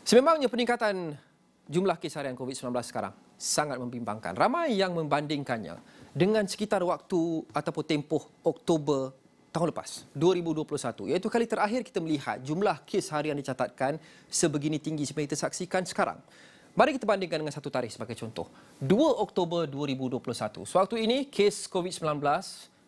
Sememangnya peningkatan jumlah kes harian COVID-19 sekarang sangat membimbangkan. Ramai yang membandingkannya dengan sekitar waktu ataupun tempoh Oktober tahun lepas, 2021. Iaitu kali terakhir kita melihat jumlah kes harian dicatatkan sebegini tinggi seperti kita saksikan sekarang. Mari kita bandingkan dengan satu tarikh sebagai contoh. 2 Oktober 2021. Sewaktu ini kes COVID-19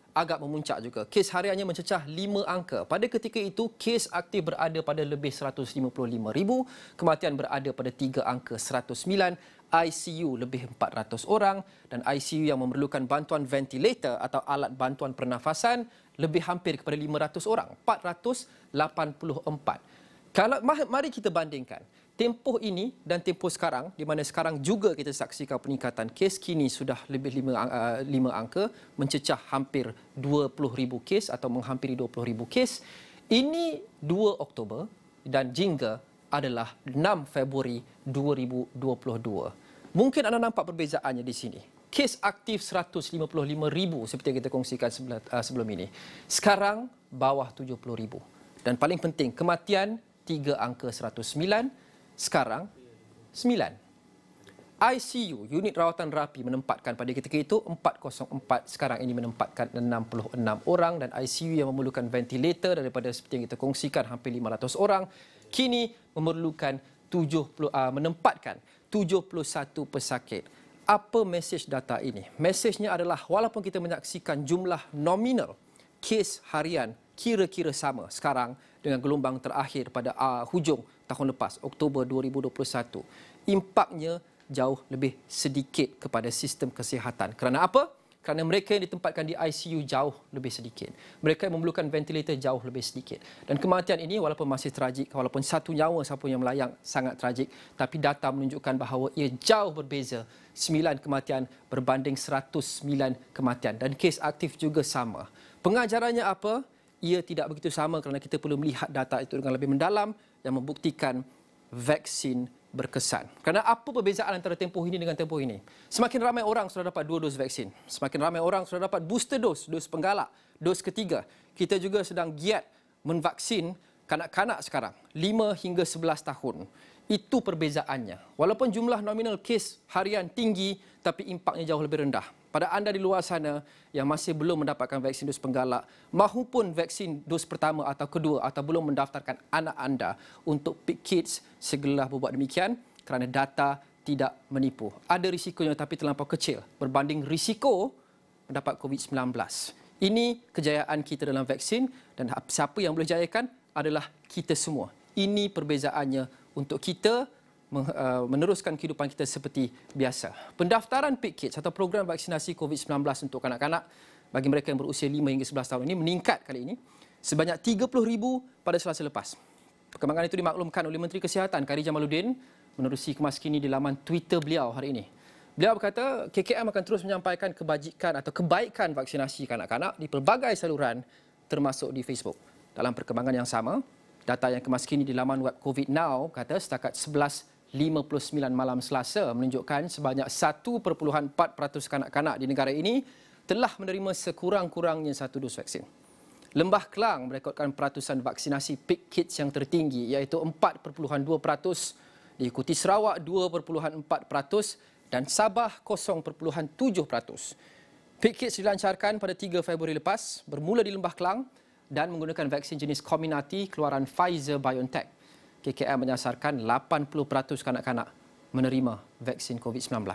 agak memuncak juga. Kes hariannya mencecah 5 angka. Pada ketika itu, kes aktif berada pada lebih 155,000, kematian berada pada 3 angka 109, ICU lebih 400 orang dan ICU yang memerlukan bantuan ventilator atau alat bantuan pernafasan lebih hampir kepada 500 orang, 484. Mari kita bandingkan tempoh ini dan tempoh sekarang, di mana sekarang juga kita saksikan peningkatan kes, kini sudah lebih 5 angka, mencecah hampir 20,000 kes atau menghampiri 20,000 kes. Ini 2 Oktober dan jingga adalah 6 Februari 2022. Mungkin anda nampak perbezaannya di sini. Kes aktif 155,000 seperti yang kita kongsikan sebelum ini. Sekarang bawah 70,000. Dan paling penting, kematian 3 angka 109, sekarang 9. ICU, unit rawatan rapi, menempatkan pada ketika itu 404, sekarang ini menempatkan 66 orang dan ICU yang memerlukan ventilator daripada seperti yang kita kongsikan hampir 500 orang, kini memerlukan menempatkan 71 pesakit. Apa mesej data ini? Mesejnya adalah walaupun kita menyaksikan jumlah nominal kes harian kira-kira sama sekarang dengan gelombang terakhir pada hujung tahun lepas, Oktober 2021. Impaknya jauh lebih sedikit kepada sistem kesihatan. Kerana apa? Kerana mereka yang ditempatkan di ICU jauh lebih sedikit. Mereka yang memerlukan ventilator jauh lebih sedikit. Dan kematian ini walaupun masih tragik, walaupun satu nyawa siapa yang melayang sangat tragik, tapi data menunjukkan bahawa ia jauh berbeza. 9 kematian berbanding 109 kematian. Dan kes aktif juga sama. Pengajarannya apa? Ia tidak begitu sama kerana kita perlu melihat data itu dengan lebih mendalam yang membuktikan vaksin berkesan. Kerana apa perbezaan antara tempoh ini dengan tempoh ini? Semakin ramai orang sudah dapat 2 dos vaksin. Semakin ramai orang sudah dapat booster dos, dos penggalak, dos ketiga. Kita juga sedang giat menvaksin kanak-kanak sekarang, 5 hingga 11 tahun. Itu perbezaannya. Walaupun jumlah nominal kes harian tinggi, tapi impaknya jauh lebih rendah. Pada anda di luar sana yang masih belum mendapatkan vaksin dos penggalak mahupun vaksin dos pertama atau kedua atau belum mendaftarkan anak anda untuk PIK Kids, segeralah berbuat demikian kerana data tidak menipu. Ada risikonya tapi terlampau kecil berbanding risiko mendapat COVID-19. Ini kejayaan kita dalam vaksin dan siapa yang boleh jayakan adalah kita semua. Ini perbezaannya untuk kita meneruskan kehidupan kita seperti biasa. Pendaftaran PIK Kids atau program vaksinasi COVID-19 untuk kanak-kanak bagi mereka yang berusia 5 hingga 11 tahun ini meningkat kali ini sebanyak 30,000 pada Selasa lepas. Perkembangan itu dimaklumkan oleh Menteri Kesihatan Khairy Jamaluddin menerusi kemas kini di laman Twitter beliau hari ini. Beliau berkata KKM akan terus menyampaikan kebajikan atau kebaikan vaksinasi kanak-kanak di pelbagai saluran termasuk di Facebook. Dalam perkembangan yang sama, data yang kemas kini di laman web COVID Now kata setakat 11:59 malam Selasa menunjukkan sebanyak 1.4% kanak-kanak di negara ini telah menerima sekurang-kurangnya 1 dos vaksin. Lembah Kelang merekodkan peratusan vaksinasi PIK Kids yang tertinggi iaitu 4.2%, diikuti Sarawak 2.4% dan Sabah 0.7%. PIK Kids dilancarkan pada 3 Februari lepas bermula di Lembah Kelang dan menggunakan vaksin jenis Comirnaty keluaran Pfizer-BioNTech. KKM menyasarkan 80% kanak-kanak menerima vaksin COVID-19.